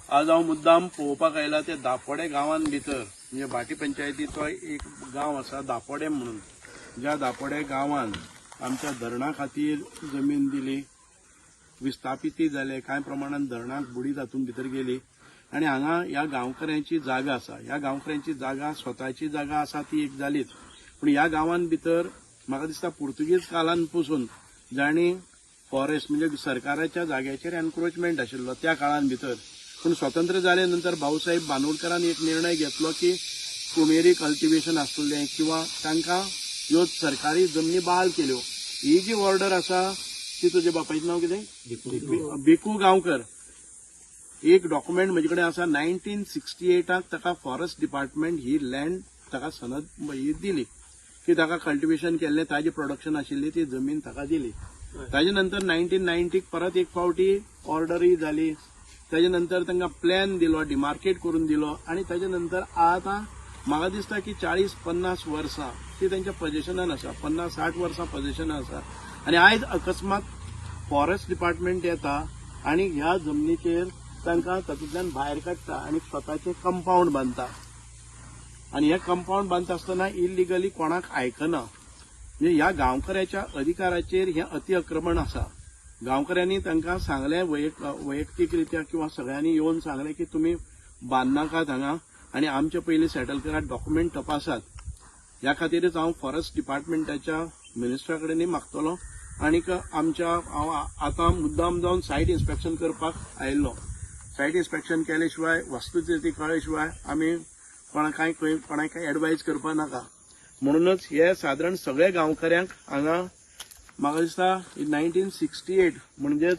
आज हांव मुद्दाम पळोवपाक आयला ते दापोडे गांवांत भितर म्हणजे भाटी पंचायतीचो एक गांव आसा दापोडे म्हणून. ज्या दापोडे गांवांत आमच्या धरणा खातीर जमीन दिली, विस्थापिती जाले, कांय प्रमाणात धरणाक बुडी तातूंत भितर गेली आनी हांगा ह्या गांवकऱ्यांची जागा आसा. ह्या गांवकऱ्यांची जागा स्वताची जागा आसा ती एक जालीच, पूण ह्या गांवांत भितर म्हाका दिसता पुर्तुगीज काळान पासून जाणी फॉरेस्ट म्हणजे सरकाराच्या जाग्याचेर एन्क्रोचमेंट आशिल्लो त्या काळान भितर. पूण स्वतंत्र जाले नंतर भाऊसाहेब बांदोडकरान एक निर्णय घेतलो की कुमेरी कल्टिवेशन आसलें किंवा तांकां ह्यो सरकारी जमनी बहाल केल्यो. ही जी ऑर्डर आसा ती तुजे बापायचें नांव कितें? भिकू गांवकर. एक डॉक्युमेंट म्हजे कडेन आसा 1968 ताका फॉरेस्ट डिपार्टमेंट ही लँड ताका सनद ही दिली की ताका कल्टिवेशन केल्लें ताजी प्रोडक्शन आशिल्ली ती जमीन ताका दिली. ताजे नंतर 1990 परत एक फावटी ऑर्डरय जाली. ताजे नंतर तांकां प्लॅन दिलो, डिमार्केट करून दिलो आनी ताजे नंतर आतां म्हाका दिसता की 40-50 वर्सां ती तांच्या पोझिशनान आसा, 50-60 वर्सां पोझिशनान आसा. आनी आयज अकस्मात फॉरेस्ट डिपार्टमेंट येता आनी ह्या जमनीचेर तांकां तातूंतल्यान भायर काडटा आनी स्वताचें कंपाऊंड बांदता. आनी हे कंपाऊंड बांदता आसतना इलिगली कोणाक आयकना. म्हणजे ह्या गांवकऱ्याच्या अधिकाराचेर हें अतिअक्रमण आसा. गांवकऱ्यांनी तांकां सांगलें वैयक्तीकरित्या किंवा सगळ्यांनी येवन सांगलें की तुमी बांदनाकात हांगा आनी आमचे पयलीं सेटल करात, डॉक्युमेंट तपासात. ह्या खातीरच हांव फॉरेस्ट डिपार्टमेंटाच्या मिनिस्टरा कडेनय मागतलो आनीक आमच्या हांव आतां मुद्दाम जावन सायट इन्स्पेक्शन करपाक आयिल्लो. सायट इन्स्पेक्शन केले शिवाय वस्तुस्थिती कळ्ळे शिवाय आमी कोणाक एडवायज करपा नाका. म्हणूनच हे सादारण सगळे गांवकऱ्यांक हांगा म्हाका दिसता 1968 म्हणजेच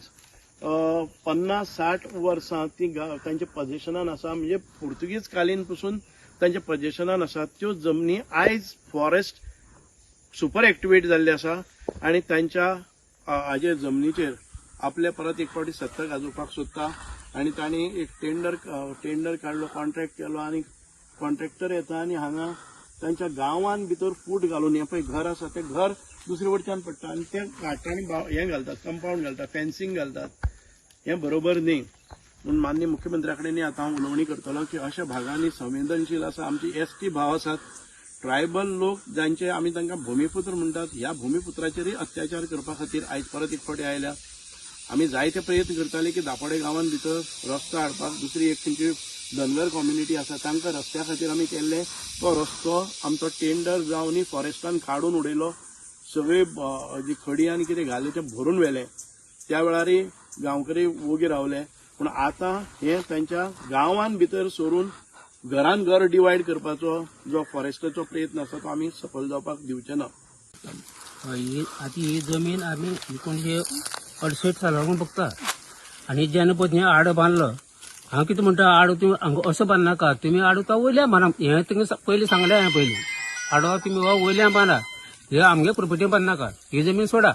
50-60 वर्सां ती तांच्या पोझिशनान आसा. म्हणजे पुर्तुगीज कालीन पासून तांच्या पोझिशनान आसा. त्यो जमनी आयज फॉरेस्ट सुपर एक्टिवेट जाल्ले आसा आनी तांच्या हाजे जमनीचेर आपले परत एक फावटी सत्ता गाजोवपाक सोदता. आनी तांणी एक टेंडर काडलो, कॉन्ट्रॅक्ट केलो आनी कॉन्ट्रॅक्टर येता आनी हांगा तांच्या गांवांत भितर फूट घालून हें पळय घर आसा तें घर दुसरे वटच्यान पडटा आनी तें काडटा आनी हें घालतात, कंपाऊंड घालतात, फेन्सिंग घालतात. हें बरोबर न्ही. म्हणून माननीय मुख्यमंत्र्या कडेन आतां हांव उलोवणी करतलो की अशा भागांनी संवेदनशील आसा आमची एसटी भाव आसात, ट्रायबल लोक जांचे आमी तांकां भुमिपुत्र म्हणटात, ह्या भुमिपुत्राचेरय अत्याचार करपा खातीर आयज परत एक फावटी आयल्या. आमी जायते प्रयत्न करताले की दापोडे गांवांत भितर रस्तो हाडपाक. दुसरी एक खंयची धनगर कम्युनिटी आसा तांकां रस्त्या खातीर आमी केल्ले. तो रस्तो आमचो टेंडर जावनय फॉरेस्टान काडून उडयलो. सगळे जी खडी आनी कितें घाले ते भरून व्हेले. त्या वेळारय गांवकरी वोगी रावले. पूण आतां हे तांच्या गांवांत भितर सोडून घरान घर डिवायड करपाचो जो फॉरेस्टाचो प्रयत्न आसा तो आमी सफल जावपाक दिवचे ना. आता ही जमीन आम्ही 1968 सालावून बघता आणि ज्यानं पण हे आड बांधलं. हांव कितें म्हणटा, आड तुम्ही असं बांदनाका, तुम्ही आड तो वयल्या बांदा. हें तुमकां पयलीं सांगलें हांवें पयलीं. आडो तुम्ही हो वयल्या बांदा, हे आमगे प्रॉपर्टी बांदनाका, ही जमीन सोडा.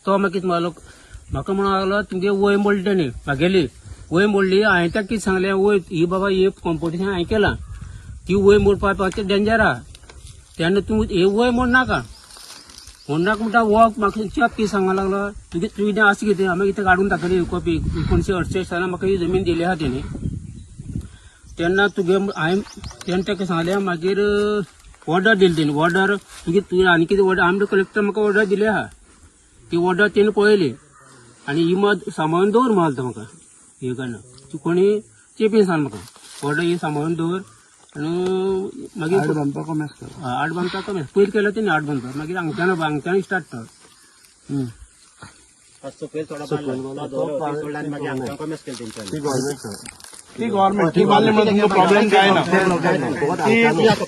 तो मागीर कितें म्हणलो, म्हाका म्हणून लागलो तुमगे वय मोडली तेणी म्हागेली वय मोडली. हांवें ताका कितें सांगलें, वय ही बाबा हे कॉम्पिटिशन हांवें केलां, ती वय मोडपाक डेंजर आहा, तेन्ना तूं हे वय मोडनाका. म्हणनाका म्हणटा हो म्हाका चॅप कितें सांगूंक लागलो, तुवें अशें कितें हांवें कितें काडून दाखयली कॉपी. 1968 सालान म्हाका ही जमीन दिली आहा तेणी. तेन्ना तुगे हांवें तेन्ना ताका सांगलें, मागीर ऑर्डर दिली तेणी. ऑर्डर तुवें आनी कितें ऑर्डर, आमचे कलेक्टर म्हाका ऑर्डर दिली आहा. ती ऑर्डर तेणी पळयली आनी ही मात सांबाळून दवर म्हणलो म्हाका. हे करना तूं कोणी चेपीन सांग म्हाका ऑर्डर ही सांबाळून दवर. आनी मागीर आड बांदपाक कमी पयलीं केलो तेणी आड बांदपाक. मागीर हांगच्यान स्टार्ट कर. ती गव्हर्नमेंट ती बांदली म्हणून प्रॉब्लेम काय ना.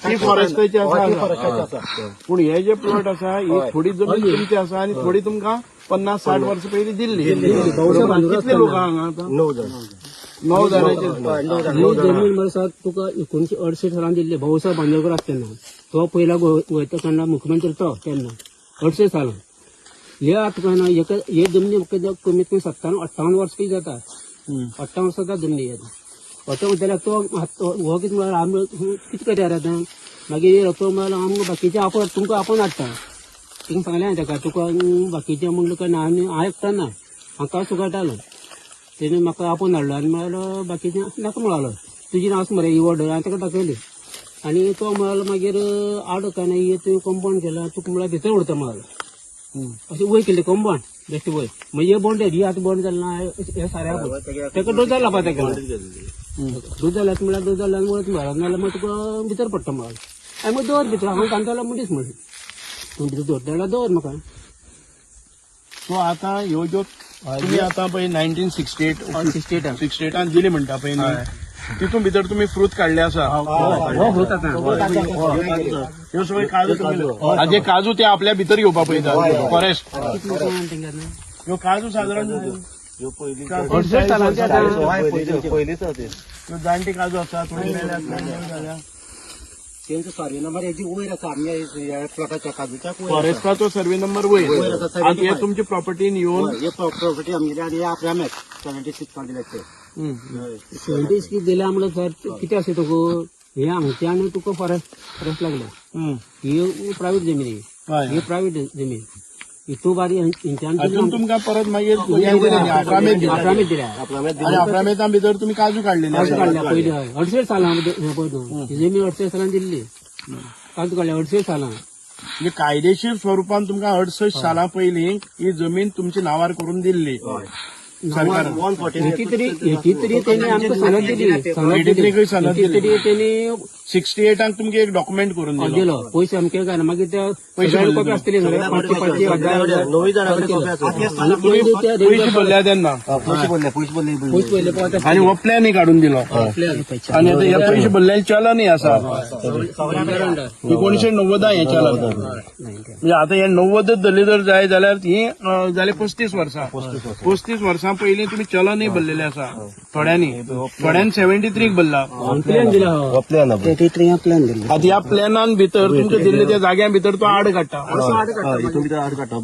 ती फॉरेस्टाची आसा. पूण हे जे प्लॉट आसा ही थोडी जमीन तुमची आसा आनी थोडी तुमकां 50-60 वर्सां पयलीं दिल्ली. कितले लोक हांगा आतां? 9 जाणांची ही जमीन मरे तुका 1968 सालान दिल्ली. भाऊसाहेब बांदोडकर आसा तेन्ना तो पयला वयता तेन्ना मुख्यमंत्री तो तेन्ना 68 सालान. हे आतां काय ना, हे जमनी कमीत कमी 57-58 वर्स कितें जाता. 58 वर्सां जाता जमनी. अतो जाल्यार तो हो कितें म्हळ्यार आमी कितें करया आतां. मागीर तो म्हळ्यार आमकां बाकीचे आपण तुमकां आपण हाडटा. तिंगा सांगलें हांवें ताका, तुका बाकीचे म्हणलें काय ना, आमी हांव एकटा ना, म्हाका सुकाळटालो. तेणे म्हाका आपोवन हाडलो आनी म्हळ्यार बाकीचे नाका म्हळालो तुजी नांव मरे ही ऑर्डर हांवें ताका दाखयली आनी तो म्हळालो मागीर आड काय ना हे तुवें कंपाउंड केला तुका म्हळ्यार भितर उरता म्हळालो अशें वय केली कंपाउंड बेश्ट वय मागीर हे बॉन्ड ही आतां बॉन्ड जालें ना हे साऱ्या ताका डोजर लावपा ताका डोजर जाल्यात म्हळ्यार डोजर जाल्यार वळत म्हळ्यार नाल्यार मागीर तुका भितर पडटा म्हळ्यार आनी मागीर दवर भितर हांव कांताला मदींच म्हळें तूं भितर दवरता जाल्यार दवर म्हाका सो आता ह्यो ज्यो तुम्ही आता पळय 1968 68 दिली म्हणटा पळय न्ही तितून भितर तुम्ही फ्रूट काढले आसा हो होता ह्यो सगळे काजू तुम्ही हाजे काजू ते आपल्या भितर घेवपा पळयता फॉरेस्ट ह्यो काजू सादारण ह्यो जाणटी काजू आसा थोडी जाल्या त्यांचं सर्वे नंबर याची वयर आसा आमच्या प्लॉटाच्या काजूच्या फॉरेस्टाचो सर्वे नंबर वयर आनी हे तुमची प्रॉपर्टीन येवन हे प्रॉपर्टी आमची आणि आपल्या मॅच 76 दिल्याचे 76 दिल्या म्हणलं सर किती असे तुका हे आमचे आणि तुका फॉरेस्ट लागलं ही प्रायव्हेट जमीन आहे ही प्रायव्हेट जमीन इतू बारी अजून तुमकां परत मागीर 11 मे दिल्या 11 मे भितर तुम्ही काजू काढलेले काढल्या पयली 68 सालां ही जमीन 68 सालां दिल्ली काजू काढल्या 68 सालां म्हणजे कायदेशीर स्वरूपान तुमकां 68 सालां पयलीं ही जमीन तुमच्या नावार करून दिल्ली सरकारान एटी तरी त्यांनी आमकां सनद दिली सनद तरी त्यांनी 68 तुमका एक डॉक्युमेंट करून दिलो दिलो पयशे आमके काय ना मागीर त्या पयशे कॉपी आसतली पयशे भरल्या तेन्ना पयशे पयले आनी हो प्लॅनय काडून दिलो आनी आता हे पयशे भरलेले चलनय आसा 1990 हे चलन म्हणजे आता हे 90 धरली जर जाय जाल्यार ही जाले 35 वर्सां 35 वर्सां पयलीं तुम्ही चलनय भरलेले आसा थोड्यांनी 73 भरला आता ह्या प्लॅनान भितर तुमच्या दिल्ले त्या जाग्या भितर तो आड काडटा आड काडटा